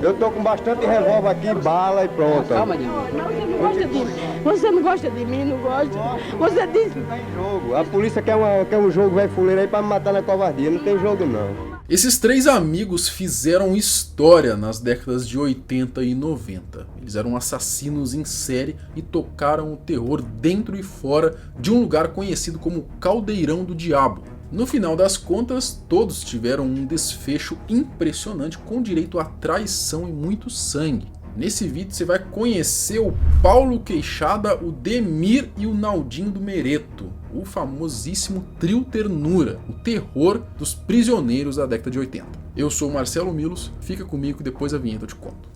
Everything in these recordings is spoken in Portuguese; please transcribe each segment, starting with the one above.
Eu tô com bastante revólver aqui, bala e pronto. Calma, Dini. Não, você não gosta de mim. Você não gosta de mim, não gosta. Você disse... Não tem jogo. A polícia quer um jogo, vai fuleiro aí pra me matar na covardia. Não tem jogo, não. Esses três amigos fizeram história nas décadas de 80 e 90. Eles eram assassinos em série e tocaram o terror dentro e fora de um lugar conhecido como Caldeirão do Diabo. No final das contas, todos tiveram um desfecho impressionante com direito a traição e muito sangue. Nesse vídeo você vai conhecer o Paulo Queixada, o Demir e o Naldinho do Mereto, o famosíssimo Trio Ternura, o terror dos prisioneiros da década de 80. Eu sou o Marcelo Milos, fica comigo que depois da vinheta eu te conto.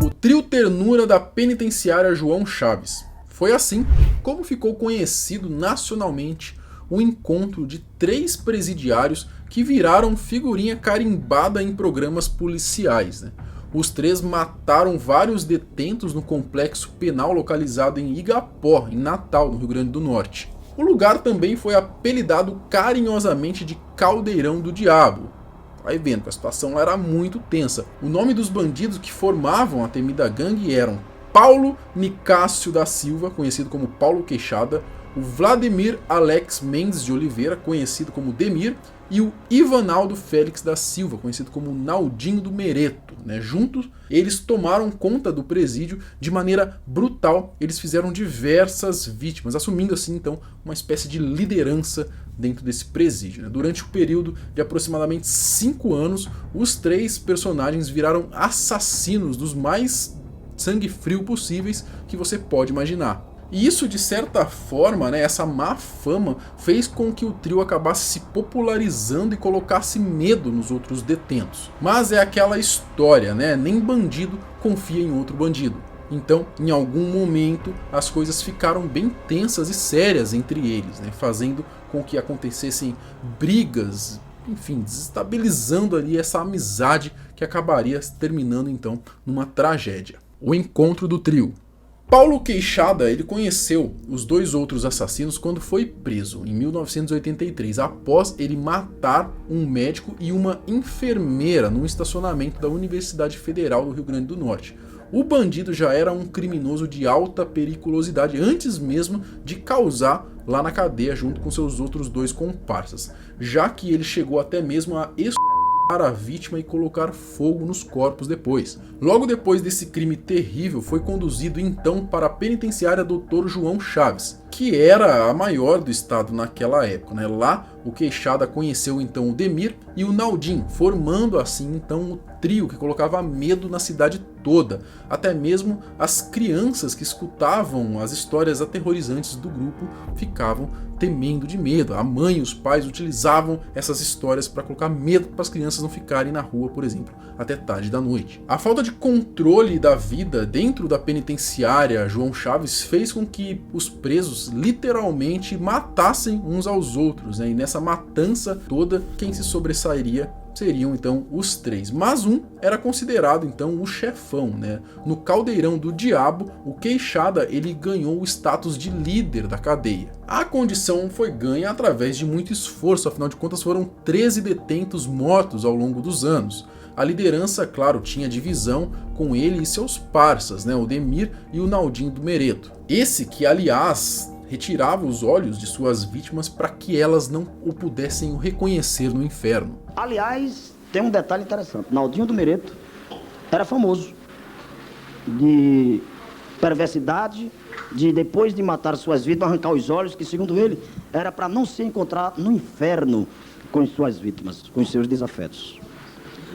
O Trio Ternura da penitenciária João Chaves. Foi assim como ficou conhecido nacionalmente o encontro de três presidiários que viraram figurinha carimbada em programas policiais, né? Os três mataram vários detentos no complexo penal localizado em Igapó, em Natal, no Rio Grande do Norte. O lugar também foi apelidado carinhosamente de Caldeirão do Diabo. Vai vendo que a situação era muito tensa. O nome dos bandidos que formavam a temida gangue eram Paulo Nicásio da Silva, conhecido como Paulo Queixada, o Vladimir Alex Mendes de Oliveira, conhecido como Demir, e o Ivanaldo Félix da Silva, conhecido como Naldinho do Mereto. Juntos, eles tomaram conta do presídio de maneira brutal. Eles fizeram diversas vítimas, assumindo assim então uma espécie de liderança dentro desse presídio. Durante o período de aproximadamente 5 anos, os três personagens viraram assassinos dos mais sangue frio possíveis que você pode imaginar. E isso, de certa forma, essa má fama fez com que o trio acabasse se popularizando e colocasse medo nos outros detentos. Mas é aquela história, nem bandido confia em outro bandido. Então, em algum momento, as coisas ficaram bem tensas e sérias entre eles, fazendo com que acontecessem brigas, enfim, desestabilizando ali essa amizade que acabaria terminando então numa tragédia. O encontro do trio. Paulo Queixada, ele conheceu os dois outros assassinos quando foi preso, em 1983, após ele matar um médico e uma enfermeira num estacionamento da Universidade Federal do Rio Grande do Norte. O bandido já era um criminoso de alta periculosidade antes mesmo de causar lá na cadeia junto com seus outros dois comparsas, já que ele chegou até mesmo a a vítima e colocar fogo nos corpos depois. Logo depois desse crime terrível, foi conduzido então para a penitenciária Dr. João Chaves, que era a maior do estado naquela época. Lá, o Queixada conheceu então o Demir e o Naldinho, formando assim então o trio que colocava medo na cidade toda. Até mesmo as crianças que escutavam as histórias aterrorizantes do grupo ficavam temendo de medo. A mãe e os pais utilizavam essas histórias para colocar medo para as crianças não ficarem na rua, por exemplo, até tarde da noite. A falta de controle da vida dentro da penitenciária João Chaves fez com que os presos literalmente matassem uns aos outros, E nessa matança toda, quem se sobressairia seriam então os três, mas um era considerado então o chefão, No Caldeirão do Diabo, o Queixada ele ganhou o status de líder da cadeia. A condição foi ganha através de muito esforço, afinal de contas foram 13 detentos mortos ao longo dos anos. A liderança, claro, tinha divisão com ele e seus parças, o Demir e o Naldinho do Mereto. Esse que, aliás, retirava os olhos de suas vítimas para que elas não o pudessem reconhecer no inferno. Aliás, tem um detalhe interessante. Naldinho do Mereto era famoso de perversidade, de depois de matar suas vítimas, arrancar os olhos, que segundo ele, era para não se encontrar no inferno com suas vítimas, com os seus desafetos.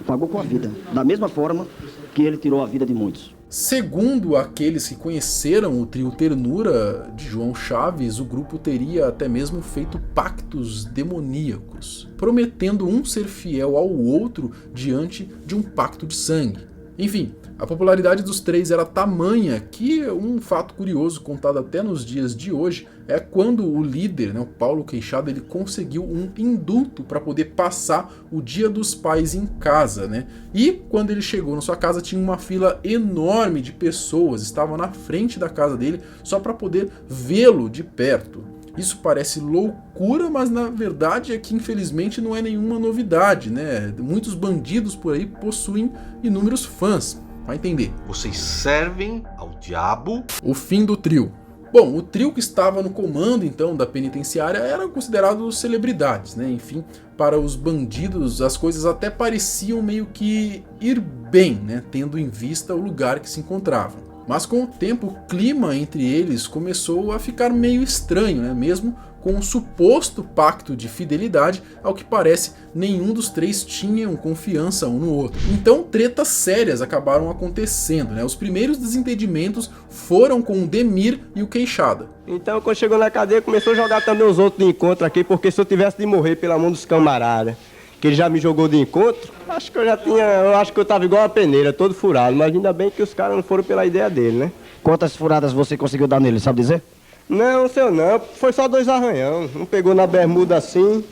Pagou com a vida, da mesma forma que ele tirou a vida de muitos. Segundo aqueles que conheceram o trio Ternura de João Chaves, o grupo teria até mesmo feito pactos demoníacos, prometendo um ser fiel ao outro diante de um pacto de sangue. Enfim, a popularidade dos três era tamanha que um fato curioso contado até nos dias de hoje é quando o líder, o Paulo Queixada, ele conseguiu um indulto para poder passar o Dia dos Pais em casa, E quando ele chegou na sua casa tinha uma fila enorme de pessoas, estavam na frente da casa dele só para poder vê-lo de perto. Isso parece loucura, mas na verdade é que infelizmente não é nenhuma novidade, né? Muitos bandidos por aí possuem inúmeros fãs, vai entender. Vocês servem ao diabo? O fim do trio. Bom, o trio que estava no comando então da penitenciária eram considerados celebridades, né? Enfim, para os bandidos as coisas até pareciam meio que ir bem, né? Tendo em vista o lugar que se encontravam. Mas com o tempo o clima entre eles começou a ficar meio estranho, né? Mesmo com um suposto pacto de fidelidade, ao que parece nenhum dos três tinham confiança um no outro. Então tretas sérias acabaram acontecendo, né? Os primeiros desentendimentos foram com o Demir e o Queixada. Então, quando chegou na cadeia, começou a jogar também os outros de encontro aqui, porque se eu tivesse de morrer pela mão dos camaradas, que ele já me jogou de encontro, acho que eu tava igual a peneira, todo furado, mas ainda bem que os caras não foram pela ideia dele, né? Quantas furadas você conseguiu dar nele, sabe dizer? Não, seu não, foi só 2 arranhão. Um pegou na bermuda assim,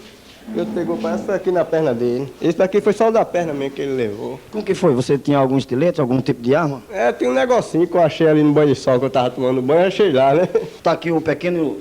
e outro pegou parece aqui na perna dele. Esse daqui foi só o da perna mesmo que ele levou. Como que foi? Você tinha algum estilete, algum tipo de arma? É, tem um negocinho que eu achei ali no banho de sol que eu tava tomando banho, achei lá, né? Tá aqui um pequeno,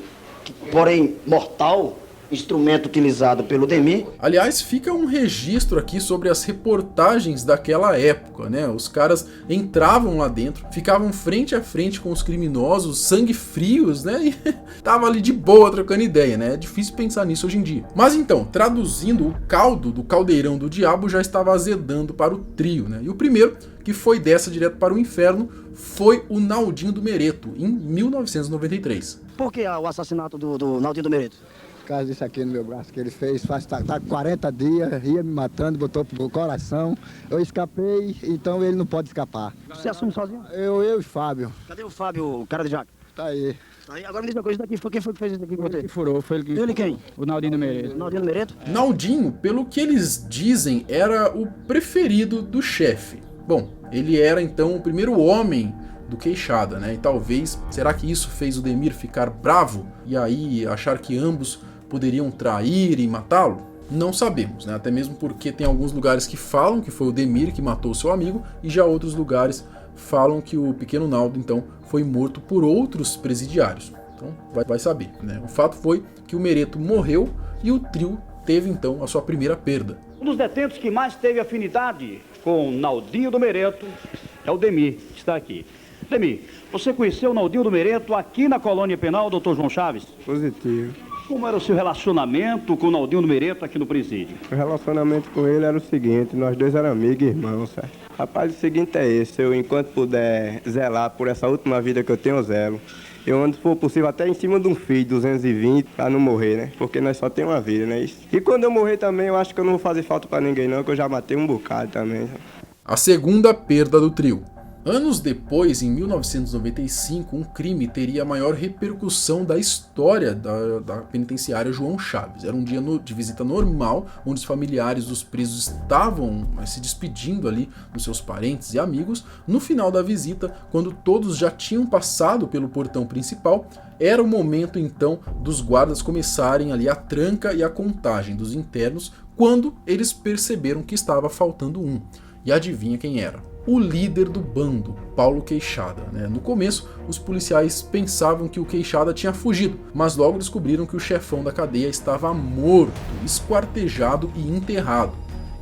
porém mortal, instrumento utilizado pelo Demir. Aliás, fica um registro aqui sobre as reportagens daquela época, né? Os caras entravam lá dentro, ficavam frente a frente com os criminosos, sangue frios, né? E tava ali de boa trocando ideia, né? É difícil pensar nisso hoje em dia. Mas então, traduzindo, o caldo do caldeirão do diabo já estava azedando para o trio, né? E o primeiro, que foi dessa direto para o inferno, foi o Naldinho do Mereto, em 1993. Por que o assassinato do Naldinho do Mereto? Por causa disso aqui no meu braço que ele fez, tá 40 dias, ia me matando, botou pro coração. Eu escapei, então ele não pode escapar. Você assume sozinho? Eu e o Fábio. Cadê o Fábio, o cara de jaca? Tá aí. Tá aí. Agora me diz uma coisa, daqui, quem foi que fez isso aqui com você? Ele que furou, foi ele que... Ele quem? O Naldinho do Mereto. O Naldinho do Mereto? Naldinho, pelo que eles dizem, era o preferido do chefe. Bom, ele era então o primeiro homem do Queixada, né? E talvez, será que isso fez o Demir ficar bravo e aí achar que ambos poderiam trair e matá-lo? Não sabemos, né? Até mesmo porque tem alguns lugares que falam que foi o Demir que matou o seu amigo e já outros lugares falam que o pequeno Naldo então foi morto por outros presidiários. Então vai saber, né? O fato foi que o Mereto morreu e o trio teve então a sua primeira perda. Um dos detentos que mais teve afinidade com Naldinho do Mereto é o Demir, que está aqui. Demir, você conheceu o Naldinho do Mereto aqui na colônia penal, Dr. João Chaves? Positivo. Como era o seu relacionamento com o Naldinho do Mereto aqui no presídio? O relacionamento com ele era o seguinte, nós dois éramos amigos e irmãos, certo? Rapaz, o seguinte é esse, eu enquanto puder zelar por essa última vida que eu tenho, eu zelo. Eu ando, se for possível, até em cima de um filho, 220, pra não morrer, né? Porque nós só temos uma vida, né? E quando eu morrer também, eu acho que eu não vou fazer falta pra ninguém não, que eu já matei um bocado também. A segunda perda do trio. Anos depois, em 1995, um crime teria a maior repercussão da história da penitenciária João Chaves. Era um dia de visita normal, onde os familiares dos presos estavam se despedindo ali dos seus parentes e amigos. No final da visita, quando todos já tinham passado pelo portão principal, era o momento então dos guardas começarem ali a tranca e a contagem dos internos, quando eles perceberam que estava faltando um. E adivinha quem era? O líder do bando, Paulo Queixada, né? No começo, os policiais pensavam que o Queixada tinha fugido, mas logo descobriram que o chefão da cadeia estava morto, esquartejado e enterrado.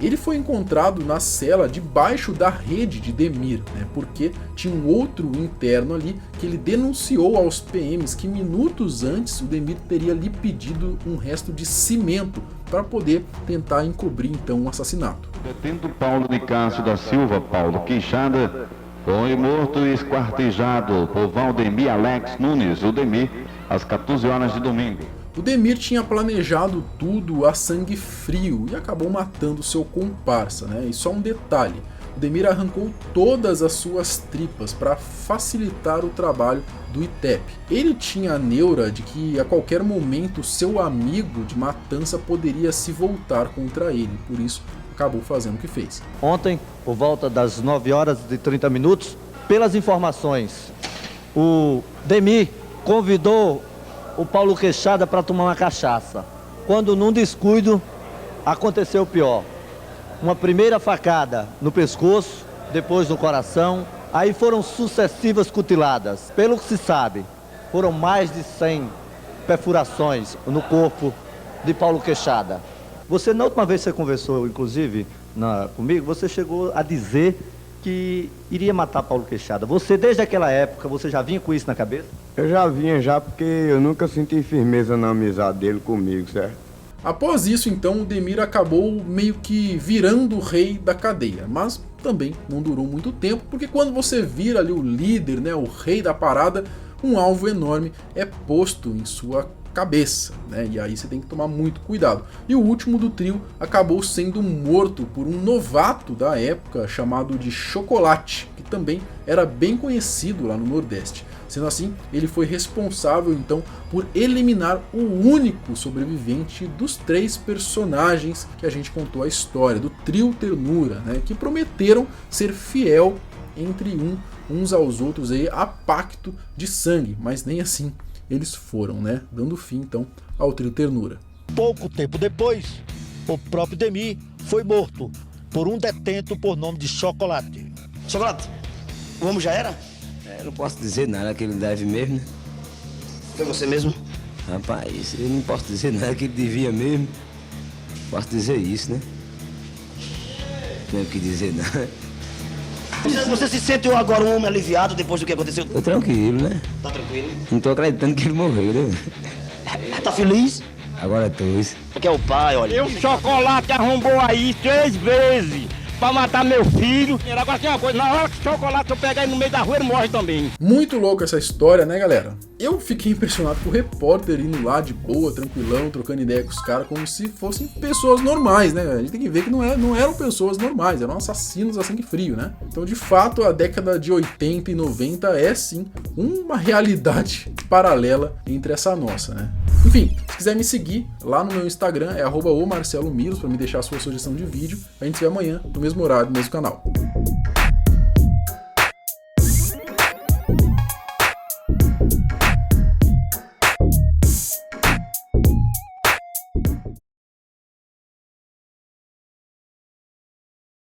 Ele foi encontrado na cela debaixo da rede de Demir, né? Porque tinha um outro interno ali que ele denunciou aos PMs que minutos antes o Demir teria lhe pedido um resto de cimento para poder tentar encobrir então o assassinato. Detento Paulo de Cássio da Silva, Paulo Queixada, foi morto e esquartejado por Valdemir Alex Nunes, o Demir, às 14 horas de domingo. O Demir tinha planejado tudo a sangue frio e acabou matando seu comparsa, né? E só um detalhe, o Demir arrancou todas as suas tripas para facilitar o trabalho do ITEP. Ele tinha a neura de que a qualquer momento seu amigo de matança poderia se voltar contra ele, por isso acabou fazendo o que fez. Ontem, por volta das 9 horas e 30 minutos, pelas informações, o Demir convidou o Paulo Queixada para tomar uma cachaça. Quando num descuido, aconteceu o pior. Uma primeira facada no pescoço, depois no coração, aí foram sucessivas cutiladas. Pelo que se sabe, foram mais de 100 perfurações no corpo de Paulo Queixada. Você, na última vez que você conversou, inclusive, comigo, você chegou a dizer que iria matar Paulo Queixada. Você, desde aquela época, você já vinha com isso na cabeça? Eu já vinha porque eu nunca senti firmeza na amizade dele comigo, certo? Após isso, então, o Demir acabou meio que virando o rei da cadeia, mas também não durou muito tempo, porque quando você vira ali o líder, né, o rei da parada, um alvo enorme é posto em sua cabeça, né? E aí você tem que tomar muito cuidado. E o último do trio acabou sendo morto por um novato da época chamado de Chocolate, que também era bem conhecido lá no Nordeste. Sendo assim, ele foi responsável então por eliminar o único sobrevivente dos 3 personagens que a gente contou a história, do trio Ternura, né? Que prometeram ser fiel entre uns aos outros aí, a pacto de sangue, mas nem assim eles foram, né? Dando fim, então, ao trio Ternura. Pouco tempo depois, o próprio Demir foi morto por um detento por nome de Chocolate. Chocolate, o homem já era? Eu não posso dizer nada que ele deve mesmo, né? Foi você mesmo? Rapaz, eu não posso dizer nada que ele devia mesmo. Posso dizer isso, né? Não tenho o que dizer nada. Você se sentiu agora um homem aliviado depois do que aconteceu? Tô tranquilo, né? Tá tranquilo? Não tô acreditando que ele morreu, né? Tá feliz? Agora tô isso. Porque é o pai, olha. E o Chocolate arrombou aí 3 vezes pra matar meu filho. Agora tem uma coisa, na hora que o Chocolate eu pegar ele no meio da rua, ele morre também. Muito louco essa história, né, galera? Eu fiquei impressionado com o repórter indo lá de boa, tranquilão, trocando ideia com os caras como se fossem pessoas normais, né? A gente tem que ver que não eram pessoas normais, eram assassinos a sangue frio, né? Então, de fato, a década de 80 e 90 é, sim, uma realidade paralela entre essa nossa, né? Enfim, se quiser me seguir, lá no meu Instagram é @omarcelomilos para me deixar a sua sugestão de vídeo. A gente se vê amanhã, no mesmo horário, no mesmo canal.